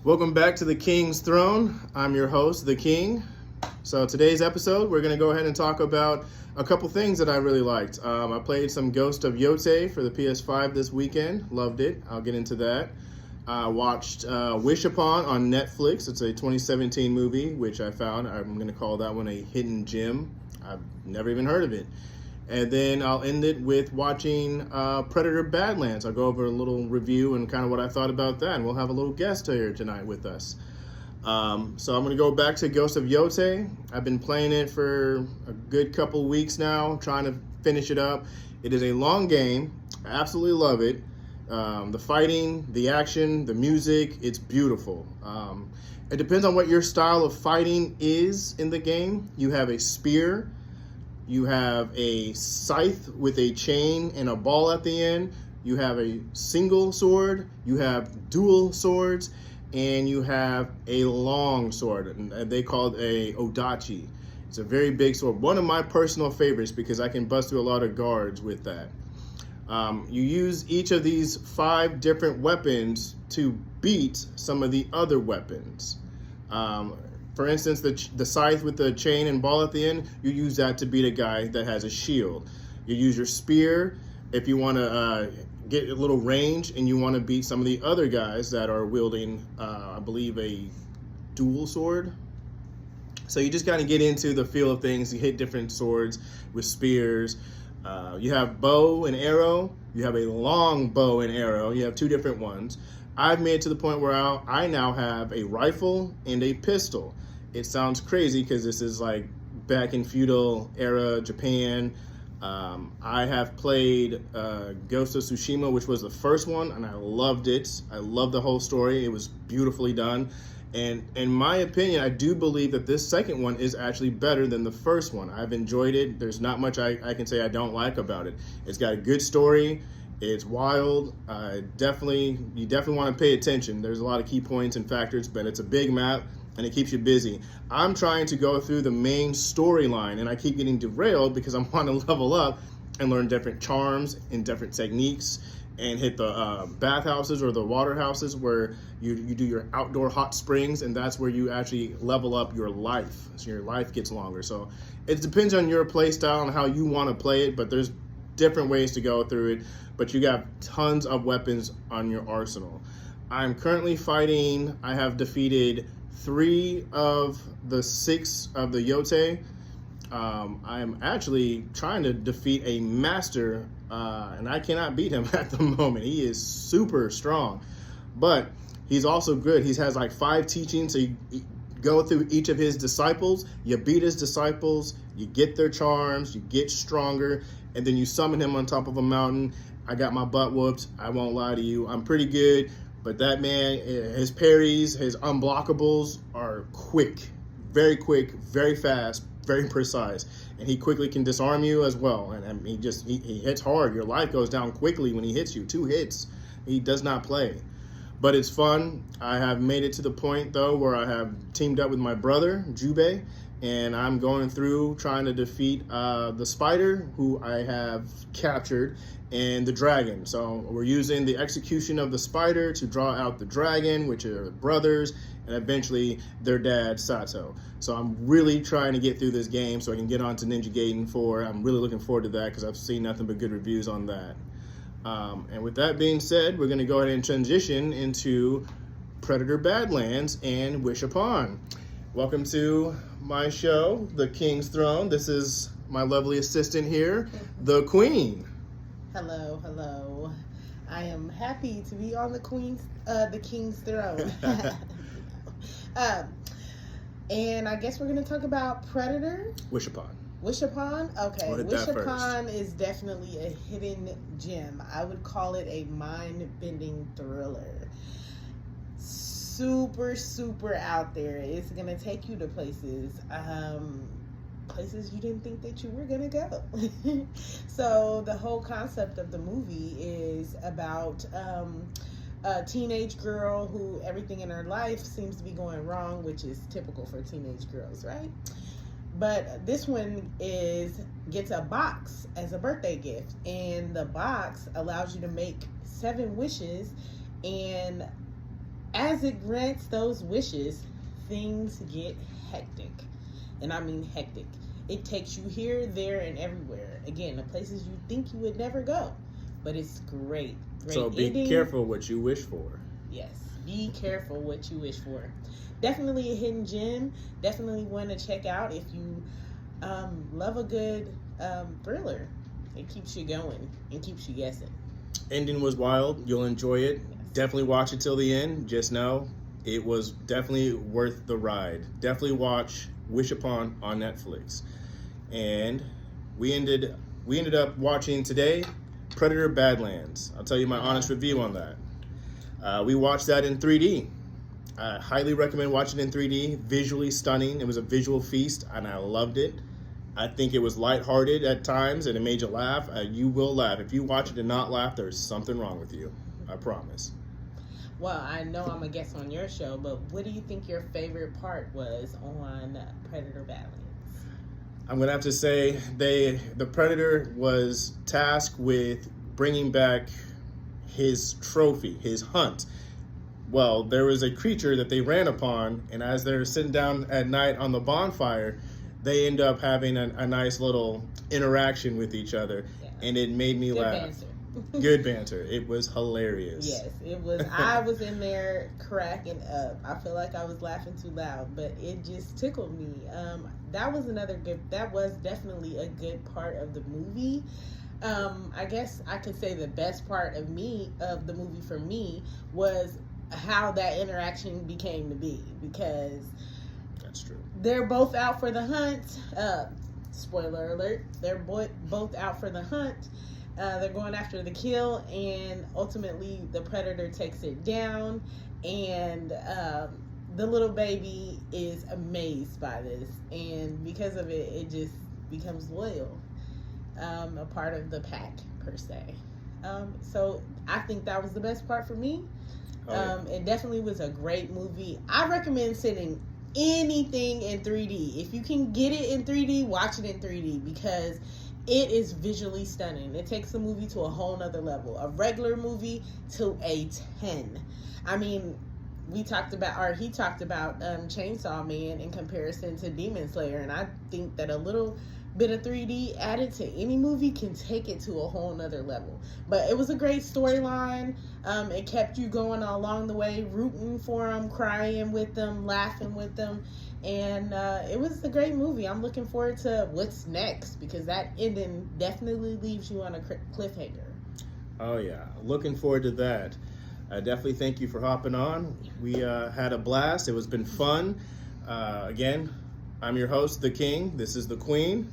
Welcome back to the King's Throne. I'm your host, The King. So today's episode, we're going to go ahead and talk about a couple things that I really liked. I played some Ghost of Yotei for the PS5 this weekend. Loved it. I'll get into that. I watched Wish Upon on Netflix. It's a 2017 movie, which I found. I'm going to call that one a hidden gem. I've never even heard of it. And then I'll end it with watching Predator Badlands. I'll go over a little review and kind of what I thought about that. And we'll have a little guest here tonight with us. So I'm going to go back to Ghost of Yotei. I've been playing it for a good couple weeks now, trying to finish it up. It is a long game. I absolutely love it. The fighting, the action, the music, it's beautiful. It depends on what your style of fighting is in the game. You have a spear. You have a scythe with a chain and a ball at the end. You have a single sword. You have dual swords. And you have a long sword. And they call it a odachi. It's a very big sword. One of my personal favorites because I can bust through a lot of guards with that. You use each of these 5 different weapons to beat some of the other weapons. For instance, the scythe with the chain and ball at the end, you use that to beat a guy that has a shield. You use your spear if you want to get a little range and you want to beat some of the other guys that are wielding, I believe, a dual sword. So you just got to get into the feel of things. You hit different swords with spears. You have bow and arrow. You have a long bow and arrow. You have 2 different ones. I've made it to the point where I now have a rifle and a pistol. It sounds crazy because this is like back in feudal era Japan. I have played Ghost of Tsushima, which was the first one, and I loved it. I loved the whole story. It was beautifully done. And in my opinion, I do believe that this second one is actually better than the first one. I've enjoyed it. There's not much I can say I don't like about it. It's got a good story. It's wild. You definitely want to pay attention. There's a lot of key points and factors, but it's a big map and it keeps you busy. I'm trying to go through the main storyline and I keep getting derailed because I want to level up and learn different charms and different techniques and hit the bathhouses or the water houses where you do your outdoor hot springs, and that's where you actually level up your life. So your life gets longer. So it depends on your play style and how you want to play it, but there's different ways to go through it, but you got tons of weapons on your arsenal. I'm currently fighting, I have defeated 3 of the 6 of the Yotei. I'm actually trying to defeat a master, and I cannot beat him at the moment. He is super strong, but he's also good. He has like 5 teachings, so you go through each of his disciples, you beat his disciples, you get their charms, you get stronger, and then you summon him on top of a mountain. I got my butt whooped. I won't lie to you. I'm pretty good, but that man, his parries, his unblockables are quick, very fast, very precise, and he quickly can disarm you as well. And he hits hard. Your life goes down quickly when he hits you. 2 hits. He does not play. But it's fun. I have made it to the point, though, where I have teamed up with my brother, Jubei, and I'm going through trying to defeat the spider, who I have captured, and the dragon. So we're using the execution of the spider to draw out the dragon, which are the brothers, and eventually their dad, Sato. So I'm really trying to get through this game so I can get on to Ninja Gaiden 4. I'm really looking forward to that because I've seen nothing but good reviews on that. And with that being said, we're going to go ahead and transition into Predator Badlands and Wish Upon. Welcome to my show, The King's Throne. This is my lovely assistant here, the Queen. Hello. I am happy to be on the King's Throne. And I guess we're going to talk about Predator. Wish Upon. Wish Upon? Okay. We'll hit Wish that Upon is definitely a hidden gem. I would call it a mind-bending thriller. Super out there. It's going to take you to places you didn't think that you were going to go. So the whole concept of the movie is about a teenage girl who everything in her life seems to be going wrong, which is typical for teenage girls, right? But this one gets a box as a birthday gift, and the box allows you to make 7 wishes, and as it grants those wishes, things get hectic. And I mean hectic. It takes you here, there, and everywhere. Again, the places you think you would never go. But it's great. Great So be ending. careful what you wish for. Yes, be careful what you wish for. Definitely a hidden gem. Definitely one to check out if you love a good thriller. It keeps you going and keeps you guessing. Ending was wild. You'll enjoy it. Yes. Definitely watch it till the end. Just know it was definitely worth the ride. Definitely watch Wish Upon on Netflix. And we ended up watching today Predator Badlands. I'll tell you my honest review on that. We watched that in 3D. I highly recommend watching it in 3D. Visually stunning. It was a visual feast, and I loved it. I think it was lighthearted at times, and it made you laugh. You will laugh. If you watch it and not laugh, there's something wrong with you. I promise. Well, I know I'm a guest on your show, but what do you think your favorite part was on Predator Badlands? I'm gonna have to say the Predator was tasked with bringing back his trophy, his hunt. Well, there was a creature that they ran upon, and as they're sitting down at night on the bonfire, they end up having a nice little interaction with each other, and it made me laugh. Banter. Good banter. It was hilarious. Yes, it was. I was in there cracking up. I feel like I was laughing too loud, but it just tickled me. That was definitely a good part of the movie. I guess I could say the best part of the movie for me was how that interaction became to be, because That's true. they're both out for the hunt. Spoiler alert, they're both out for the hunt. They're going after the kill, and ultimately the Predator takes it down, and the little baby is amazed by this, and because of it, it just becomes loyal, a part of the pack, per se. So I think that was the best part for me. It definitely was a great movie. I recommend sitting anything in 3D. If you can get it in 3D, watch it in 3D, because it is visually stunning. It takes the movie to a whole nother level. A regular movie to a 10. I mean, he talked about Chainsaw Man in comparison to Demon Slayer, and I think that a little bit of 3D added to any movie can take it to a whole nother level. But it was a great storyline. It kept you going along the way, rooting for them, crying with them, laughing with them. And it was a great movie. I'm looking forward to what's next, because that ending definitely leaves you on a cliffhanger. Oh, yeah. Looking forward to that. Definitely thank you for hopping on. We had a blast. It was been fun. Again, I'm your host, The King. This is The Queen.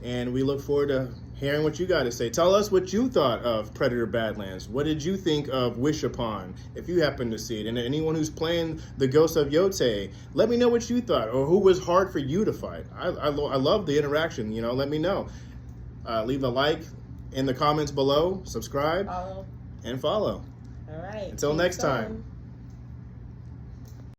And we look forward to hearing what you got to say. Tell us what you thought of Predator Badlands. What did you think of Wish Upon, if you happen to see it? And anyone who's playing the Ghost of Yotei, let me know what you thought, or who was hard for you to fight. I love the interaction. Let me know. Leave a like in the comments below, subscribe, and follow. All right. Until next time.